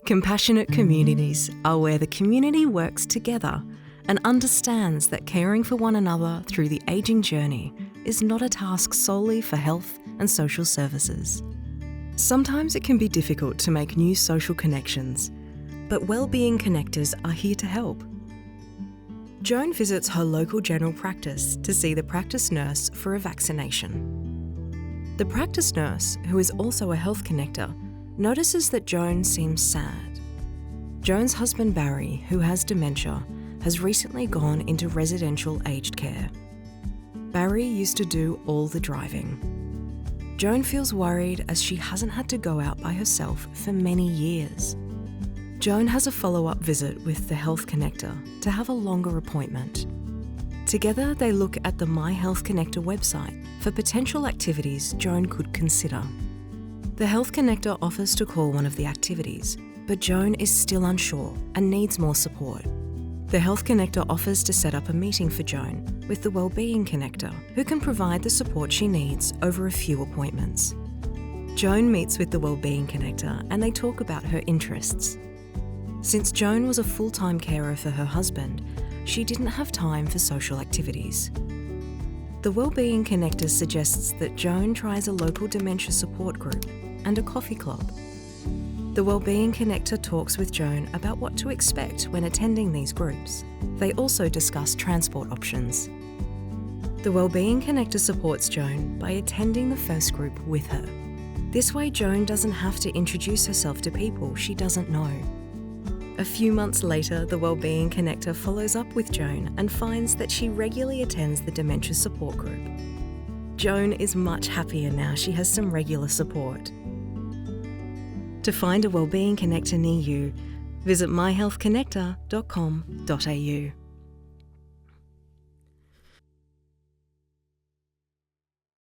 Compassionate communities are where the community works together and understands that caring for one another through the ageing journey is not a task solely for health and social services. Sometimes it can be difficult to make new social connections, but Wellbeing Connectors are here to help. Joan visits her local general practice to see the practice nurse for a vaccination. The practice nurse, who is also a health connector, notices that Joan seems sad. Joan's husband Barry, who has dementia, has recently gone into residential aged care. Barry used to do all the driving. Joan feels worried as she hasn't had to go out by herself for many years. Joan has a follow-up visit with the Health Connector to have a longer appointment. Together they look at the My Health Connector website for potential activities Joan could consider. The Health Connector offers to call one of the activities, but Joan is still unsure and needs more support. The Health Connector offers to set up a meeting for Joan with the Wellbeing Connector, who can provide the support she needs over a few appointments. Joan meets with the Wellbeing Connector and they talk about her interests. Since Joan was a full-time carer for her husband, she didn't have time for social activities. The Wellbeing Connector suggests that Joan tries a local dementia support group and a coffee club. The Wellbeing Connector talks with Joan about what to expect when attending these groups. They also discuss transport options. The Wellbeing Connector supports Joan by attending the first group with her. This way Joan doesn't have to introduce herself to people she doesn't know. A few months later, the Wellbeing Connector follows up with Joan and finds that she regularly attends the dementia support group. Joan is much happier now she has some regular support. To find a Wellbeing Connector near you, visit myhealthconnector.com.au.